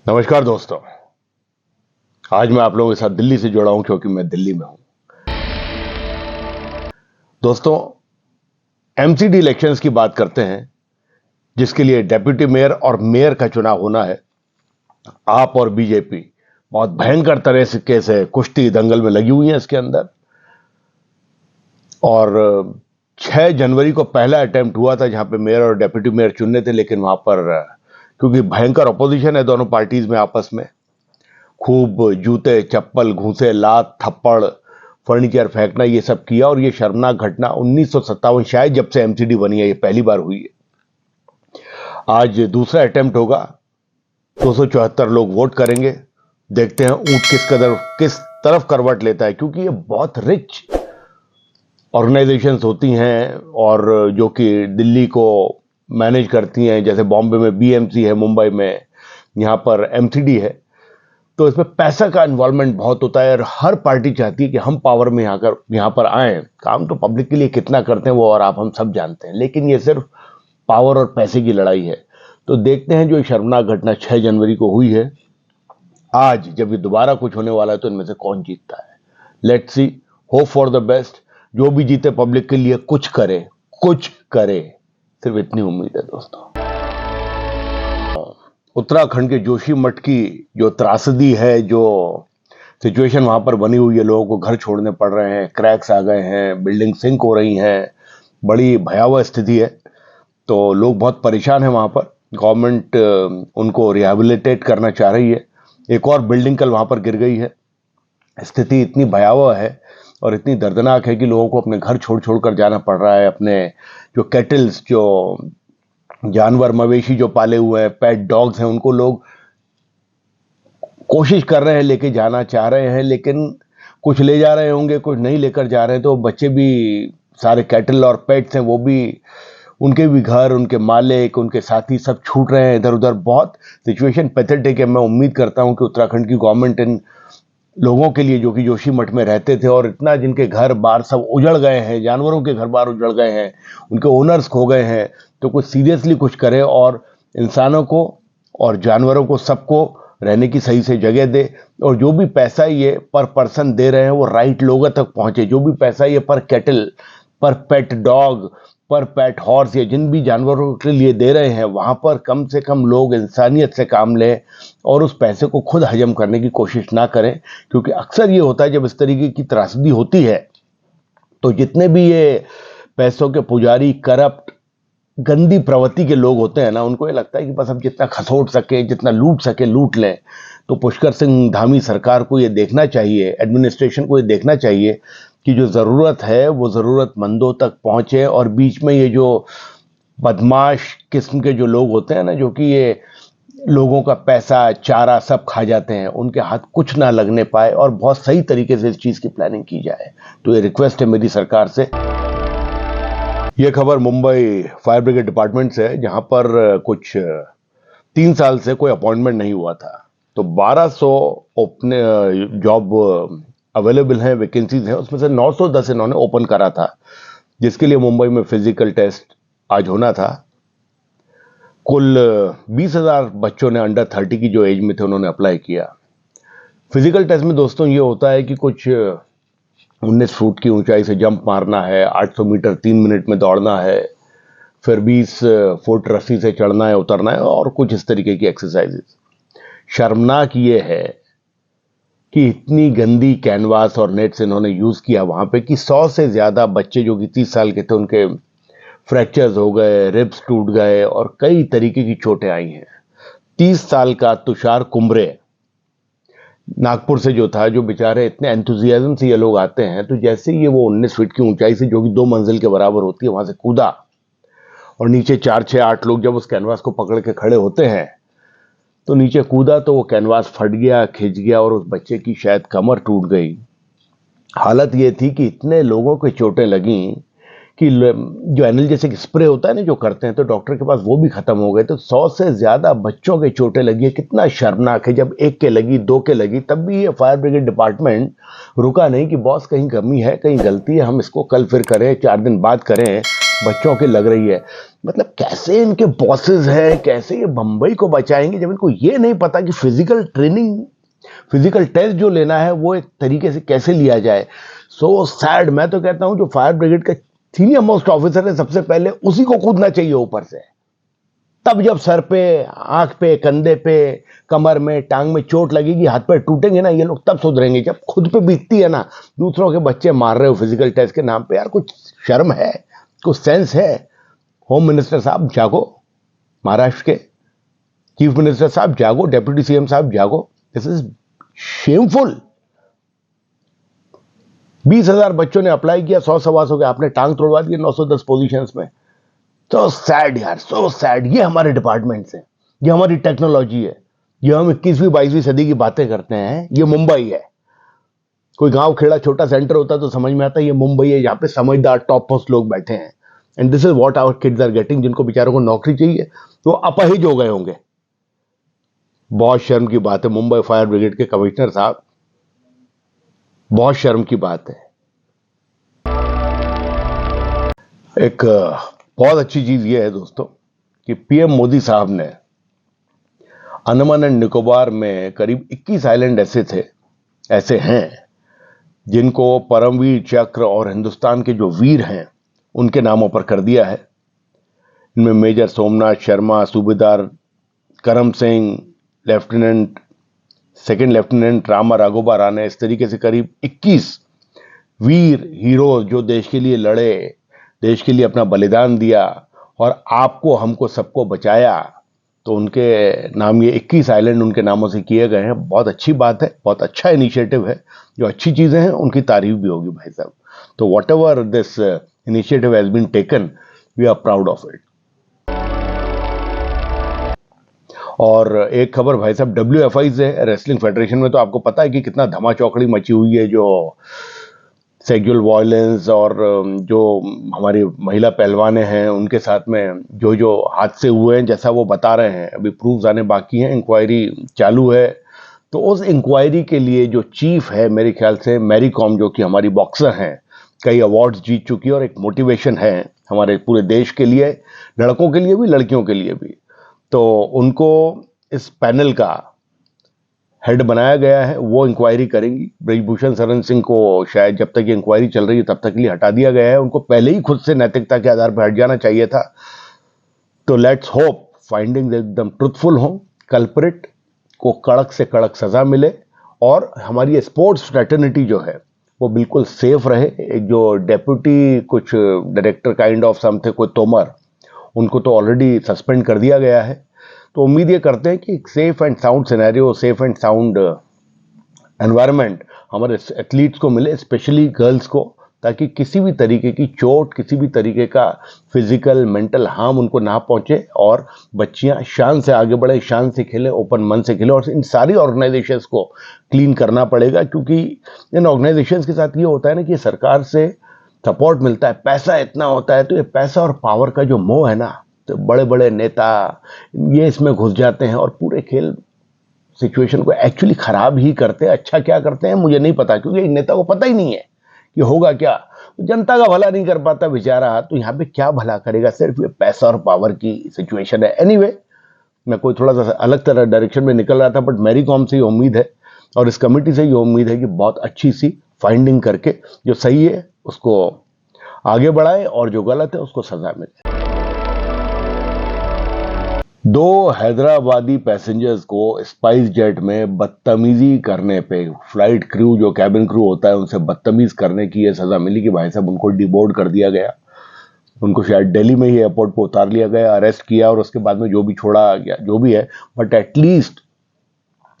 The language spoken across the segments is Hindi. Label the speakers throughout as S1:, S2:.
S1: नमस्कार दोस्तों। आज मैं आप लोगों के साथ दिल्ली से जुड़ा हूं क्योंकि मैं दिल्ली में हूं। दोस्तों, एमसीडी इलेक्शंस की बात करते हैं जिसके लिए डेप्यूटी मेयर और मेयर का चुनाव होना है। आप और बीजेपी बहुत भयंकर तरीके से कुश्ती दंगल में लगी हुई है इसके अंदर। और 6 जनवरी को पहला अटेम्प्ट हुआ था जहां पे मेयर और डेप्यूटी मेयर चुनने थे, लेकिन वहां पर क्योंकि भयंकर अपोजिशन है दोनों पार्टीज में आपस में, खूब जूते चप्पल घूंसे लात थप्पड़ फर्नीचर फेंकना ये सब किया। और ये शर्मनाक घटना 1957 शायद जब से एमसीडी बनी है ये पहली बार हुई है। आज दूसरा अटेम्प्ट होगा। 274 लोग वोट करेंगे। देखते हैं ऊंट किस तरफ करवट लेता है, क्योंकि ये बहुत रिच ऑर्गेनाइजेशंस होती हैं और जो कि दिल्ली को मैनेज करती हैं। जैसे बॉम्बे में बीएमसी है, मुंबई में यहाँ पर एमसीडी है। तो इसमें पैसा का इन्वॉल्वमेंट बहुत होता है और हर पार्टी चाहती है कि हम पावर में यहाँ पर आए। काम तो पब्लिक के लिए कितना करते हैं वो और आप हम सब जानते हैं, लेकिन ये सिर्फ पावर और पैसे की लड़ाई है। तो देखते हैं जो शर्मनाक घटना 6 जनवरी को हुई है, आज जब ये दोबारा कुछ होने वाला है तो इनमें से कौन जीतता है। Let's see, hope for the best. जो भी जीते पब्लिक के लिए कुछ करे, सिर्फ इतनी उम्मीद है दोस्तों। उत्तराखंड के जोशीमठ की जो त्रासदी है, जो सिचुएशन वहां पर बनी हुई है, लोगों को घर छोड़ने पड़ रहे हैं, क्रैक्स आ गए हैं, बिल्डिंग सिंक हो रही हैं, बड़ी भयावह स्थिति है। तो लोग बहुत परेशान हैं वहां पर। गवर्नमेंट उनको रिहेबिलिटेट करना चाह रही है। एक और बिल्डिंग कल वहां पर गिर गई है। स्थिति इतनी भयावह है और इतनी दर्दनाक है कि लोगों को अपने घर छोड़ छोड़ कर जाना पड़ रहा है। अपने जो कैटल्स, जो जानवर मवेशी जो पाले हुए हैं, पेट डॉग्स हैं, उनको लोग कोशिश कर रहे हैं, लेके जाना चाह रहे हैं, लेकिन कुछ ले जा रहे होंगे, कुछ नहीं लेकर जा रहे हैं। तो बच्चे भी, सारे कैटल और पेट्स हैं, वो भी, उनके भी घर, उनके मालिक, उनके साथी सब छूट रहे हैं इधर उधर। बहुत सिचुएशन पैथेटिक है। मैं उम्मीद करता हूं कि उत्तराखंड की गवर्नमेंट इन लोगों के लिए जो कि जोशीमठ में रहते थे और इतना जिनके घर बार सब उजड़ गए हैं, जानवरों के घर बार उजड़ गए हैं, उनके ओनर्स खो गए हैं, तो कुछ सीरियसली कुछ करे और इंसानों को और जानवरों को सबको रहने की सही से जगह दे। और जो भी पैसा ये पर पर्सन दे रहे हैं वो राइट लोगों तक पहुंचे। जो भी पैसा ये पर कैटल, पर पेट डॉग, पर पेट हॉर्स या जिन भी जानवरों के लिए दे रहे हैं, वहां पर कम से कम लोग इंसानियत से काम लें और उस पैसे को खुद हजम करने की कोशिश ना करें। क्योंकि अक्सर ये होता है जब इस तरीके की त्रासदी होती है तो जितने भी ये पैसों के पुजारी, करप्ट, गंदी प्रवृत्ति के लोग होते हैं ना, उनको ये लगता है कि बस हम जितना खसोट सके, जितना लूट सके लूट लें। तो पुष्कर सिंह धामी सरकार को ये देखना चाहिए, एडमिनिस्ट्रेशन को ये देखना चाहिए कि जो ज़रूरत है वो ज़रूरतमंदों तक पहुंचे। और बीच में ये जो बदमाश किस्म के जो लोग होते हैं ना, जो कि ये लोगों का पैसा चारा सब खा जाते हैं, उनके हाथ कुछ ना लगने पाए और बहुत सही तरीके से इस चीज़ की प्लानिंग की जाए। तो ये रिक्वेस्ट है मेरी सरकार से। ये खबर मुंबई फायर ब्रिगेड डिपार्टमेंट से है, जहां पर कुछ 3 साल से कोई अपॉइंटमेंट नहीं हुआ था। तो 1200 ओपन जॉब अवेलेबल हैं, वैकेंसीज हैं, उसमें से 910 इन्होंने ओपन करा था, जिसके लिए मुंबई में फिजिकल टेस्ट आज होना था। कुल 20,000 बच्चों ने अंडर 30 की जो एज में थे उन्होंने अप्लाई किया। फिजिकल टेस्ट में दोस्तों ये होता है कि कुछ 19 फुट की ऊंचाई से जंप मारना है, 800 मीटर 3 मिनट में दौड़ना है, फिर 20 फुट रस्सी से चढ़ना है उतरना है और कुछ इस तरीके की एक्सरसाइजेस। शर्मनाक ये है कि इतनी गंदी कैनवास और नेट्स इन्होंने यूज किया वहां पे कि 100 से ज्यादा बच्चे जो कि 30 साल के थे उनके फ्रैक्चर्स हो गए, रिब्स टूट गए और कई तरीके की चोटें आई हैं। 30 साल का तुषार कुंबरे नागपुर से जो था, जो बेचारे इतने एंथुजियाज्म से ये लोग आते हैं, तो जैसे ये वो 19 फीट की ऊंचाई से, जो कि 2 मंजिल के बराबर होती है, वहां से कूदा और नीचे 4, 6, 8 लोग जब उस कैनवास को पकड़ के खड़े होते हैं तो नीचे कूदा तो वो कैनवास फट गया, खिंच गया और उस बच्चे की शायद कमर टूट गई। हालत ये थी कि इतने लोगों को चोटें लगी कि जो एनाल्जेसिक स्प्रे होता है ना जो करते हैं, तो डॉक्टर के पास वो भी खत्म हो गए। तो 100 से ज्यादा बच्चों के चोटें लगी है। कितना शर्मनाक है। जब 1 के लगी, 2 के लगी, तब भी ये फायर ब्रिगेड डिपार्टमेंट रुका नहीं कि बॉस कहीं कमी है, कहीं गलती है, हम इसको कल फिर करें, 4 दिन बाद करें। बच्चों के लग रही है। मतलब कैसे इनके बॉसेस हैं, कैसे ये बंबई को बचाएंगे जब इनको ये नहीं पता कि फिजिकल ट्रेनिंग, फिजिकल टेस्ट जो लेना है वो एक तरीके से कैसे लिया जाए। So sad. मैं तो कहता हूं जो फायर ब्रिगेड का सीनियर मोस्ट ऑफिसर है, सबसे पहले उसी को कूदना चाहिए ऊपर से। तब जब सर पे, आंख पे, कंधे पे, कमर में, टांग में चोट लगेगी, हाथ पैर टूटेंगे ना, ये लोग तब सुधरेंगे। जब खुद पे बीतती है ना, दूसरों के बच्चे मार रहे हो फिजिकल टेस्ट के नाम पे, यार कुछ शर्म है, कुछ सेंस है। होम मिनिस्टर साहब जागो, महाराष्ट्र के चीफ मिनिस्टर साहब जागो, डेप्यूटी सीएम साहब जागो। This is shameful. 20,000 बच्चों ने अप्लाई किया, 100-125 के आपने टांग तोड़वा दी 910 पोजीशंस में। सो सैड यार, सो सैड। ये हमारे डिपार्टमेंट्स हैं, ये हमारी टेक्नोलॉजी है, ये हम 21वीं-22वीं सदी की बातें करते हैं। ये मुंबई है। कोई गांव खेड़ा छोटा सेंटर होता तो समझ में आता है ये मुंबई है, यहाँ पे समझदार टॉप पोस्ट लोग बैठे हैं। And this is what our kids are getting. जिनको बेचारों को नौकरी चाहिए तो अपाहिज हो गए होंगे। बहुत शर्म की बात है मुंबई फायर ब्रिगेड के कमिश्नर साहब, बहुत शर्म की बात है। एक बहुत अच्छी चीज यह है दोस्तों कि पीएम मोदी साहब ने अंडमान एंड निकोबार में करीब 21 आइलैंड ऐसे हैं जिनको परमवीर चक्र और हिंदुस्तान के जो वीर हैं उनके नामों पर कर दिया है। इनमें मेजर सोमनाथ शर्मा, सूबेदार करम Singh, lieutenant, second lieutenant Rama Raghoba Rane, इस तरीके से करीब 21 वीर हीरो जो देश के लिए लड़े, देश के लिए अपना बलिदान दिया और आपको, हमको, सबको बचाया। तो उनके नाम ये 21 आइलैंड उनके नामों से किए गए हैं। बहुत अच्छी बात है, बहुत अच्छा इनिशिएटिव है। जो अच्छी चीजें हैं उनकी तारीफ भी होगी भाई साहब। तो whatever this initiative has been taken, we are proud of it. और एक खबर भाई साहब WFI से, रेसलिंग फेडरेशन में तो आपको पता है कि कितना धमाचौकड़ी मची हुई है। जो सेक्सुअल वायलेंस और जो हमारी महिला पहलवानें हैं उनके साथ में जो जो हादसे हुए हैं, जैसा वो बता रहे हैं, अभी प्रूफ आने बाकी हैं, इंक्वायरी चालू है। तो उस इंक्वायरी के लिए जो चीफ है मेरे ख्याल से मैरी कॉम, जो कि हमारी बॉक्सर हैं, कई अवार्ड्स जीत चुकी है और एक मोटिवेशन है हमारे पूरे देश के लिए, लड़कों के लिए भी लड़कियों के लिए भी। तो उनको इस पैनल का हेड बनाया गया है, वो इंक्वायरी करेंगी। ब्रिजभूषण शरण सिंह को शायद जब तक ये इंक्वायरी चल रही है तब तक के लिए हटा दिया गया है। उनको पहले ही खुद से नैतिकता के आधार पर हट जाना चाहिए था। तो लेट्स होप फाइंडिंग एकदम ट्रुथफुल हो, कल्प्रिट को कड़क से कड़क सजा मिले और हमारी स्पोर्ट्स फ्रेटर्निटी जो है वो बिल्कुल सेफ रहे। एक जो डेप्यूटी कुछ डायरेक्टर काइंड ऑफ सम थे, कोई तोमर, उनको तो ऑलरेडी सस्पेंड कर दिया गया है। तो उम्मीद ये करते हैं कि safe and sound scenario, safe and sound environment हमारे एथलीट्स को मिले, स्पेशली गर्ल्स को, ताकि किसी भी तरीके की चोट, किसी भी तरीके का फिजिकल मेंटल हार्म उनको ना पहुंचे और बच्चियां शान से आगे बढ़े, शान से खेलें, ओपन मन से खेलें। और इन सारी ऑर्गेनाइजेशंस को क्लीन करना पड़ेगा, क्योंकि इन ऑर्गेनाइजेशंस के साथ ये होता है ना कि सरकार से सपोर्ट मिलता है, पैसा इतना होता है, तो ये पैसा और पावर का जो मोह है ना, तो बड़े बड़े नेता ये इसमें घुस जाते हैं और पूरे खेल सिचुएशन को एक्चुअली खराब ही करते हैं। अच्छा क्या करते हैं मुझे नहीं पता, क्योंकि एक नेता को पता ही नहीं है कि होगा क्या। जनता का भला नहीं कर पाता बेचारा, तो यहाँ पे क्या भला करेगा, सिर्फ ये पैसा और पावर की सिचुएशन है। एनीवे, मैं कोई थोड़ा सा अलग तरह डायरेक्शन में निकल रहा था, बट मैरी कॉम से ये उम्मीद है और इस कमेटी से ये उम्मीद है कि बहुत अच्छी सी फाइंडिंग करके जो सही है उसको आगे बढ़ाए और जो गलत है उसको सजा मिले। 2 हैदराबादी पैसेंजर्स को स्पाइस जेट में बदतमीजी करने पे, फ्लाइट क्रू जो कैबिन क्रू होता है उनसे बदतमीज करने की ये सजा मिली कि भाई साहब उनको डिबोर्ड कर दिया गया। उनको शायद दिल्ली में ही एयरपोर्ट पर उतार लिया गया, अरेस्ट किया और उसके बाद में जो भी छोड़ा गया, जो भी है, बट एटलीस्ट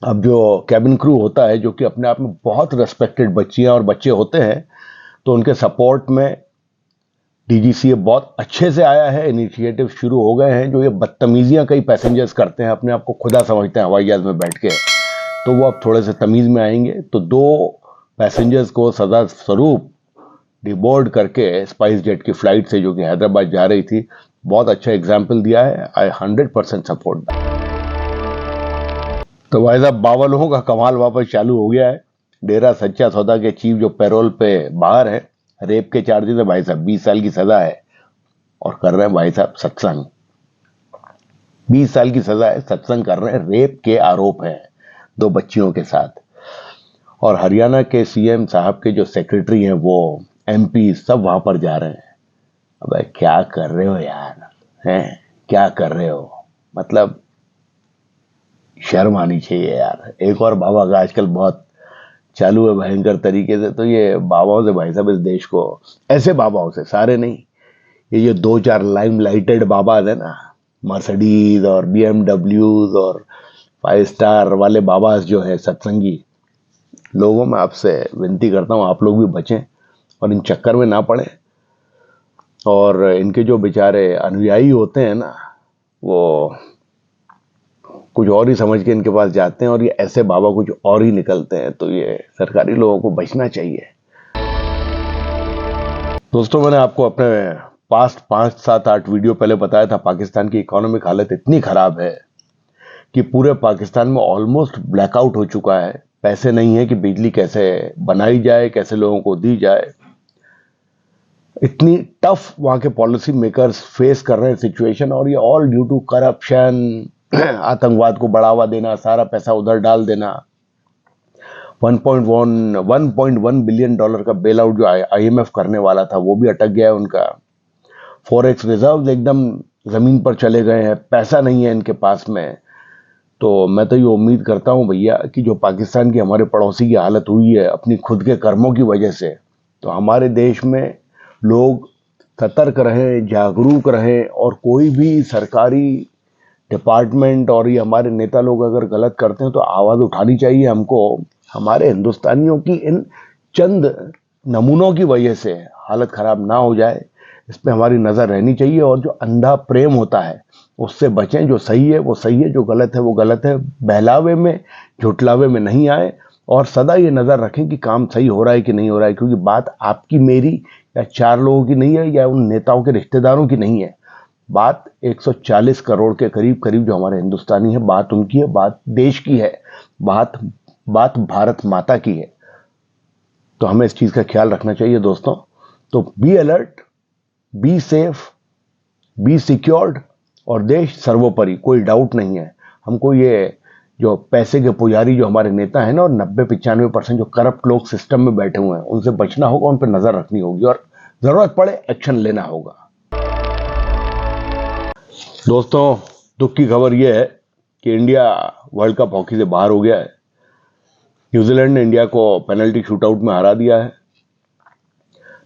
S1: अब जो कैबिन क्रू होता है, जो कि अपने आप में बहुत रेस्पेक्टेड बच्चियां और बच्चे होते हैं, तो उनके सपोर्ट में डीजीसीए बहुत अच्छे से आया है। इनिशिएटिव शुरू हो गए हैं। जो ये बदतमीजियां कई पैसेंजर्स करते हैं, अपने आप को खुदा समझते हैं हवाई जहाज में बैठ के, तो वो अब थोड़े से तमीज में आएंगे। तो 2 पैसेंजर्स को सजा स्वरूप डिबोर्ड करके स्पाइस जेट की फ्लाइट से, जो कि हैदराबाद जा रही थी, बहुत अच्छा एग्जाम्पल दिया है। आई 100% सपोर्ट दैट। तो भाई साहब 52 का कमाल वापस चालू हो गया है। डेरा सच्चा सौदा के चीफ जो पैरोल पे बाहर है, रेप के चार्जेस है भाई साहब, 20 साल की सजा है। और कर रहे हैं भाई साहब सत्संग। 20 साल की सजा है, सत्संग कर रहे हैं, रेप के आरोप हैं 2 बच्चियों के साथ। और हरियाणा के सीएम साहब के जो सेक्रेटरी हैं, वो एमपी सब वहां पर जा रहे हैं। अबे क्या कर रहे हो यार, हैं क्या कर रहे हो? मतलब शर्म आनी चाहिए यार। एक और बाबा का आजकल बहुत चालू है भयंकर तरीके से, तो ये बाबाओं से भाई साहब इस देश को, ऐसे बाबाओं से, सारे नहीं, ये जो 2-4 लाइम लाइटेड बाबा है ना, मर्सिडीज और बीएमडब्ल्यूज और 5 स्टार वाले बाबा जो है सत्संगी लोगों, में आपसे विनती करता हूँ आप लोग भी बचें और इन चक्कर में ना पड़े। और इनके जो बेचारे अनुयायी होते हैं ना, वो कुछ और ही समझ के इनके पास जाते हैं और ये ऐसे बाबा कुछ और ही निकलते हैं। तो ये सरकारी लोगों को बचना चाहिए। दोस्तों, मैंने आपको अपने पास्ट 5, 7, 8 वीडियो पहले बताया था, पाकिस्तान की इकोनॉमिक हालत इतनी खराब है कि पूरे पाकिस्तान में ऑलमोस्ट ब्लैकआउट हो चुका है। पैसे नहीं है कि बिजली कैसे बनाई जाए, कैसे लोगों को दी जाए। इतनी टफ वहां के पॉलिसी मेकर्स फेस कर रहे हैं सिचुएशन, और ये ऑल ड्यू टू करप्शन, आतंकवाद को बढ़ावा देना, सारा पैसा उधर डाल देना। 1.1 बिलियन डॉलर का बेल आउट जो आईएमएफ करने वाला था, वो भी अटक गया है उनका। फॉरेक्स रिजर्व एकदम जमीन पर चले गए हैं, पैसा नहीं है इनके पास में। तो मैं तो ये उम्मीद करता हूं भैया कि जो पाकिस्तान की हमारे पड़ोसी की हालत हुई है अपनी खुद के कर्मों की वजह से, तो हमारे देश में लोग सतर्क रहें, जागरूक रहें, और कोई भी सरकारी डिपार्टमेंट और ये हमारे नेता लोग अगर गलत करते हैं तो आवाज़ उठानी चाहिए हमको। हमारे हिंदुस्तानियों की इन चंद नमूनों की वजह से हालत खराब ना हो जाए, इस पर हमारी नज़र रहनी चाहिए। और जो अंधा प्रेम होता है उससे बचें। जो सही है वो सही है, जो गलत है वो गलत है। बहलावे में, झुटलावे में नहीं आए, और सदा ये नज़र रखें कि काम सही हो रहा है कि नहीं हो रहा है। क्योंकि बात आपकी, मेरी या 4 लोगों की नहीं है, या उन नेताओं के रिश्तेदारों की नहीं है। बात 140 करोड़ के करीब करीब जो हमारे हिंदुस्तानी है, बात उनकी है, बात देश की है, बात भारत माता की है। तो हमें इस चीज़ का ख्याल रखना चाहिए दोस्तों। तो be alert, be safe, B secured, और देश सर्वोपरि, कोई डाउट नहीं है हमको। ये जो पैसे के पुजारी जो हमारे नेता हैं ना, और 90-95% जो करप्ट लोग सिस्टम में बैठे हुए हैं, उनसे बचना होगा, उन पर नजर रखनी होगी, और जरूरत पड़े एक्शन लेना होगा। दोस्तों, दुख की खबर यह है कि इंडिया वर्ल्ड कप हॉकी से बाहर हो गया है। न्यूजीलैंड ने इंडिया को पेनल्टी शूटआउट में हरा दिया है।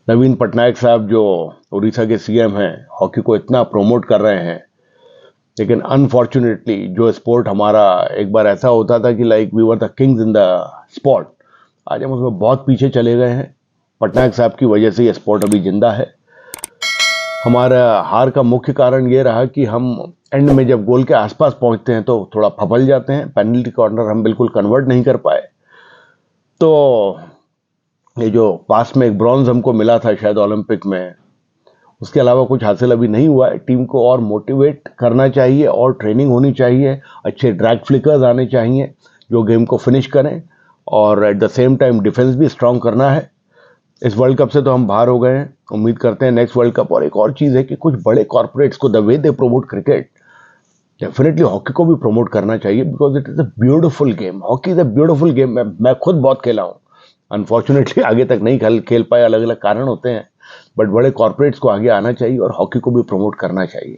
S1: नवीन पटनायक साहब जो उड़ीसा के सीएम हैं, हॉकी को इतना प्रमोट कर रहे हैं, लेकिन अनफॉर्चुनेटली जो स्पोर्ट हमारा एक बार ऐसा होता था कि like we were the kings in the sport, आज हम उसमें बहुत पीछे चले गए हैं। पटनायक साहब की वजह से ये स्पोर्ट अभी जिंदा है। हमारा हार का मुख्य कारण ये रहा कि हम एंड में जब गोल के आसपास पहुंचते हैं तो थोड़ा फफल जाते हैं। पेनल्टी कॉर्नर हम बिल्कुल कन्वर्ट नहीं कर पाए। तो ये जो पास में एक ब्रॉन्ज हमको मिला था शायद ओलंपिक में, उसके अलावा कुछ हासिल अभी नहीं हुआ है। टीम को और मोटिवेट करना चाहिए, और ट्रेनिंग होनी चाहिए, अच्छे ड्रैग फ्लिकर्स आने चाहिए जो गेम को फिनिश करें, और at the same time defence भी स्ट्रांग करना है। इस वर्ल्ड कप से तो हम बाहर हो गए हैं, उम्मीद करते हैं नेक्स्ट वर्ल्ड कप। और एक और चीज़ है कि कुछ बड़े कॉर्पोरेट्स को, the way they promote cricket, definitely hockey को भी प्रमोट करना चाहिए, because it is a beautiful game. Hockey is a beautiful game. मैं खुद बहुत खेला हूँ, अनफॉर्चुनेटली आगे तक नहीं खेल पाए, अलग अलग कारण होते हैं, बट बड़े कॉर्पोरेट्स को आगे आना चाहिए और हॉकी को भी प्रमोट करना चाहिए।